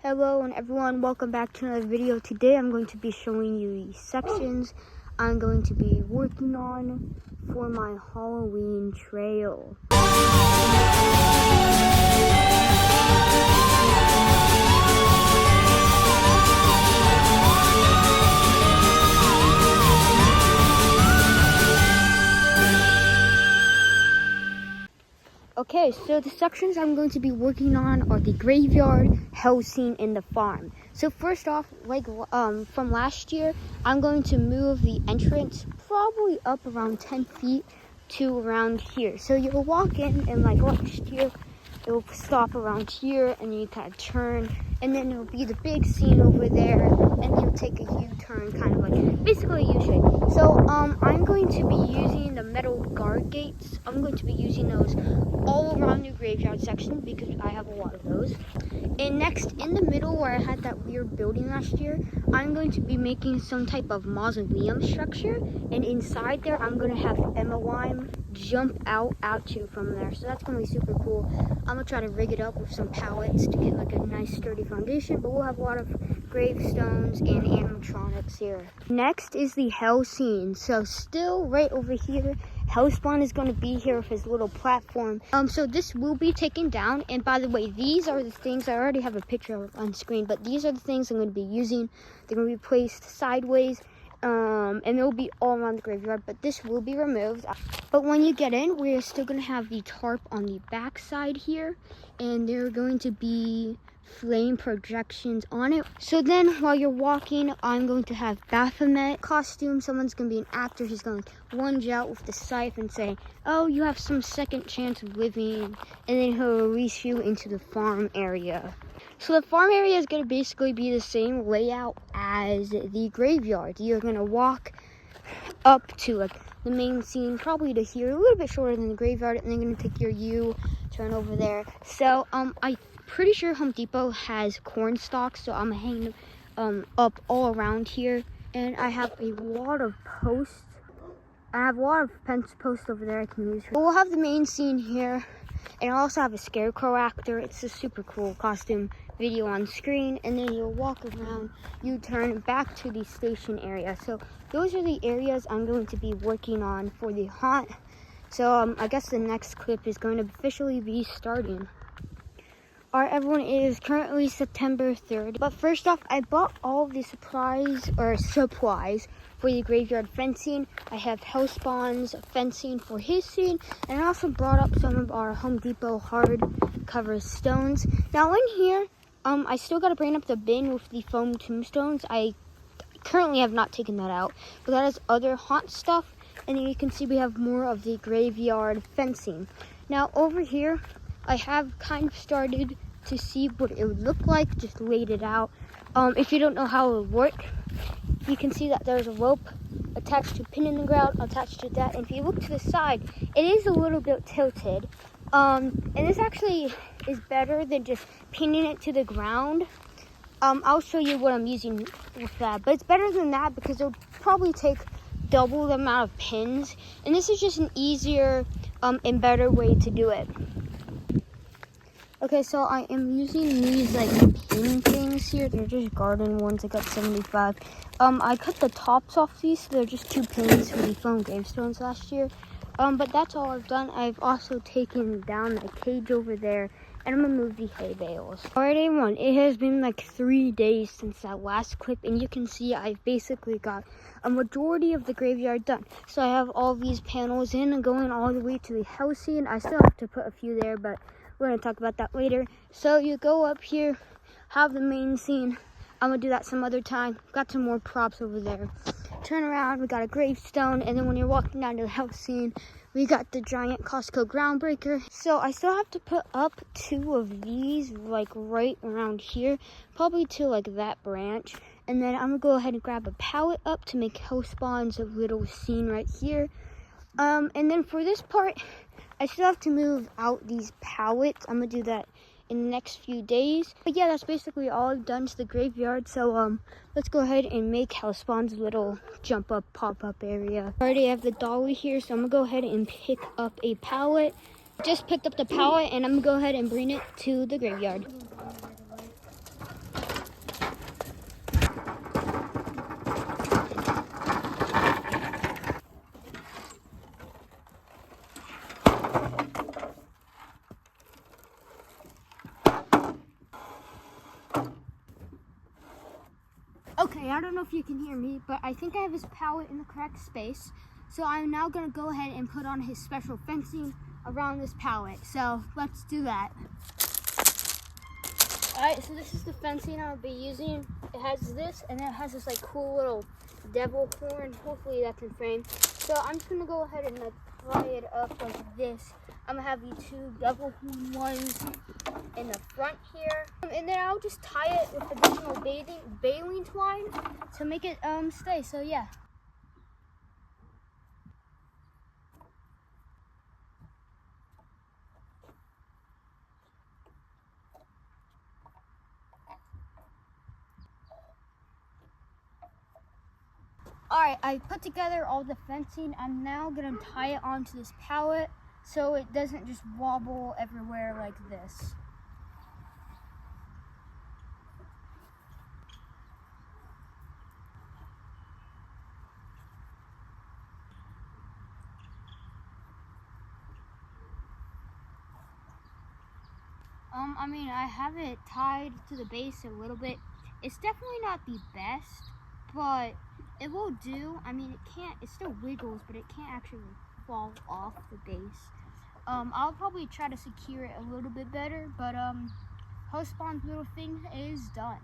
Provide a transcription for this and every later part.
Hello and everyone, welcome back to another video. Today I'm going to be showing you the sections I'm going to be working on for my Halloween trail. Okay, so the sections I'm going to be working on are the graveyard, house scene, and the farm. So first off, from last year, I'm going to move the entrance probably up around 10 feet to around here. So you'll walk in and like last year, it'll stop around here and you kind of turn, and then it'll be the big scene over there, and you'll take a U-turn, kind of like basically a U-shape. So I'm going to be using the metal guard gates. I'm going to be using those all around the graveyard section because I have a lot of those. And next, in the middle where I had that weird building last year, I'm going to be making some type of mausoleum structure, and inside there I'm going to have Emma Lime jump out to from there. So that's going to be super cool. I'm going to try to rig it up with some pallets to get like a nice sturdy foundation, but we'll have a lot of gravestones and animatronics here. Next is the hell scene. So still right over here, Hellspawn is going to be here with his little platform. So this will be taken down, and by the way, these are the things, I already have a picture on screen, but these are the things I'm going to be using. They're going to be placed sideways, and they'll be all around the graveyard, but this will be removed. But when you get in, we're still going to have the tarp on the back side here, and they're going to be flame projections on it. So then while you're walking, I'm going to have Baphomet costume. Someone's going to be an actor. He's going to lunge out with the scythe and say, "Oh, you have some second chance of living," and then he'll release you into the farm area. So the farm area is going to basically be the same layout as the graveyard. You're going to walk up to like the main scene, probably to here, a little bit shorter than the graveyard, and then you're going to take your U-turn over there. So I pretty sure Home Depot has corn stalks, so I'm hanging up all around here, and I have a lot of posts. I have a lot of fence posts over there I can use. But we'll have the main scene here, and I also have a scarecrow actor. It's a super cool costume video on screen, and then you'll walk around, you turn back to the station area. So those are the areas I'm going to be working on for the haunt. So I guess the next clip is going to officially be starting. Alright everyone, it is currently September 3rd, but first off, I bought all of the supplies for the graveyard fencing. I have Hellspawn's fencing for his scene, and I also brought up some of our Home Depot hardcover stones. Now in here, I still got to bring up the bin with the foam tombstones. I currently have not taken that out, but that is other haunt stuff, and then you can see we have more of the graveyard fencing. Now over here, I have kind of started to see what it would look like, just laid it out. If you don't know how it would work, you can see that there's a rope attached to a pin in the ground, attached to that, and if you look to the side, it is a little bit tilted. And this actually is better than just pinning it to the ground. I'll show you what I'm using with that, but it's better than that because it'll probably take double the amount of pins, and this is just an easier and better way to do it. Okay, so I am using these like pin things here. They're just garden ones. I got 75. I cut the tops off these, so they're just 2 pins for the foam gravestones last year. But that's all I've done. I've also taken down that cage over there, and I'm gonna move the hay bales. Alright everyone, it has been like 3 days since that last clip, and you can see I've basically got a majority of the graveyard done. So I have all these panels in and going all the way to the house scene. I still have to put a few there, but we're going to talk about that later. So you go up here, have the main scene. I'm going to do that some other time. Got some more props over there. Turn around, we got a gravestone, and then when you're walking down to the house scene, we got the giant Costco groundbreaker. So I still have to put up 2 of these, like right around here, probably to like that branch. And then I'm going to go ahead and grab a pallet up to make Hellspawn's little scene right here. And then for this part, I still have to move out these pallets. I'm going to do that in the next few days. But yeah, that's basically all I've done to the graveyard. So let's go ahead and make Hellspawn's little jump up, pop up area. I already have the dolly here, so I'm going to go ahead and pick up a pallet. Just picked up the pallet, and I'm going to go ahead and bring it to the graveyard. Okay, I don't know if you can hear me, but I think I have his pallet in the correct space. So I'm now gonna go ahead and put on his special fencing around this pallet. So let's do that. All right, so this is the fencing I'll be using. It has this, and then it has this like cool little devil horn. Hopefully that can frame. So I'm just gonna go ahead and apply it up like this. I'm gonna have the two devil horn ones in the front here. And then I'll just tie it with additional baling twine to make it stay, so yeah. All right, I put together all the fencing. I'm now gonna tie it onto this pallet so it doesn't just wobble everywhere like this. I mean, I have it tied to the base a little bit. It's definitely not the best, but it will do. I mean, it still wiggles, but it can't actually fall off the base. I'll probably try to secure it a little bit better, but Host Spawn's little thing is done.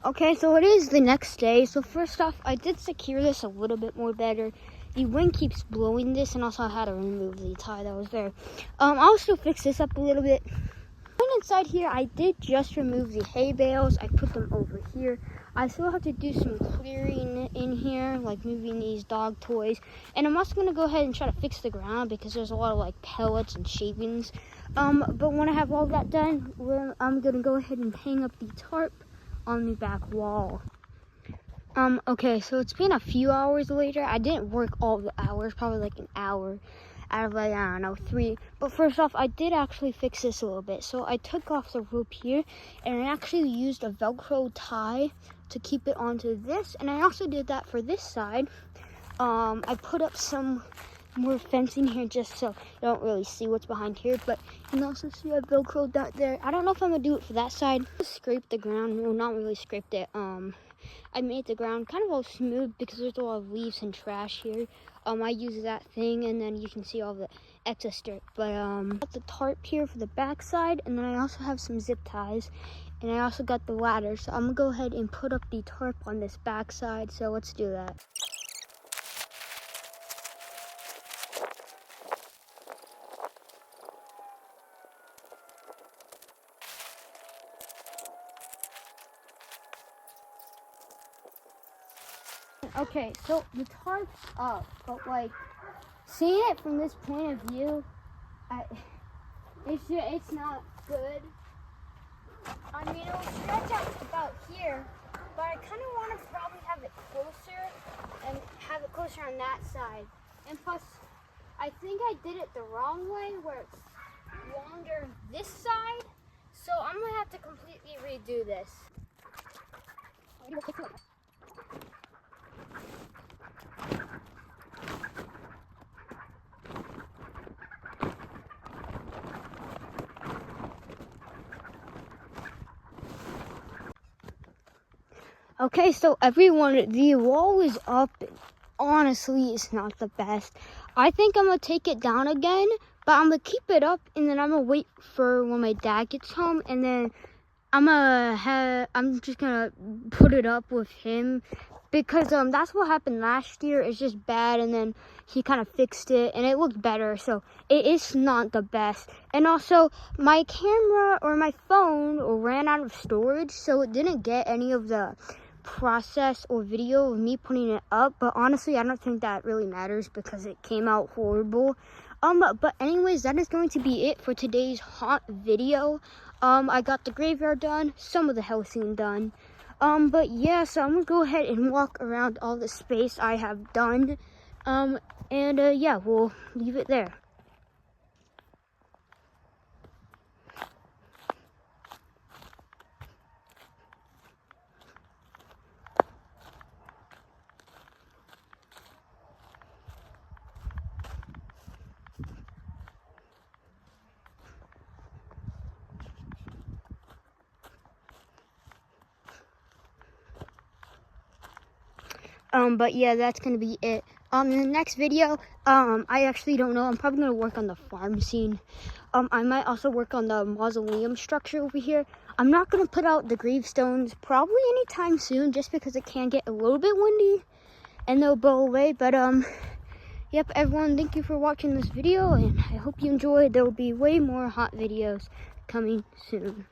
Okay, so it is the next day. So first off, I did secure this a little bit more better. The wind keeps blowing this, and also I had to remove the tie that was there. I'll still fix this up a little bit. Going inside here, I did just remove the hay bales. I put them over here. I still have to do some clearing in here, like moving these dog toys. And I'm also going to go ahead and try to fix the ground because there's a lot of like pellets and shavings. But when I have all that done, I'm going to go ahead and hang up the tarp on the back wall. Okay, so it's been a few hours later. I didn't work all the hours, probably like an hour out of like, I don't know, 3. But first off, I did actually fix this a little bit. So I took off the rope here, and I actually used a Velcro tie to keep it onto this. And I also did that for this side. I put up some more fencing here just so you don't really see what's behind here, but you can also see I Velcroed that there. I don't know if I'm gonna do it for that side. Scrape the ground. Well, not really scraped it. I made the ground kind of all smooth because there's a lot of leaves and trash here. I use that thing, and then you can see all the excess dirt. But got the tarp here for the back side, and then I also have some zip ties, and I also got the ladder. So I'm gonna go ahead and put up the tarp on this back side. So let's do that. Okay, so the tarp's up, but like seeing it from this point of view, it's not good. I mean, it'll stretch out about here, but I kind of want to probably have it closer and have it closer on that side. And plus, I think I did it the wrong way where it's longer this side, so I'm gonna have to completely redo this. Okay, so everyone, the wall is up. Honestly, it's not the best. I think I'm gonna take it down again, but I'm gonna keep it up, and then I'm gonna wait for when my dad gets home, and then I'm just gonna put it up with him because that's what happened last year. It's just bad, and then he kind of fixed it, and it looked better. So it is not the best. And also, my camera or my phone ran out of storage, so it didn't get any of the process or video of me putting it up. But honestly, I don't think that really matters because it came out horrible. But anyways, that is going to be it for today's haunt video. I got the graveyard done, some of the housing done. But yeah, so I'm gonna go ahead and walk around all the space I have done. Yeah, we'll leave it there. But yeah, that's gonna be it. In the next video, I actually don't know. I'm probably gonna work on the farm scene. I might also work on the mausoleum structure over here. I'm not gonna put out the gravestones probably anytime soon, just because it can get a little bit windy and they'll blow away. But yep, everyone, thank you for watching this video, and I hope you enjoyed. There will be way more hot videos coming soon.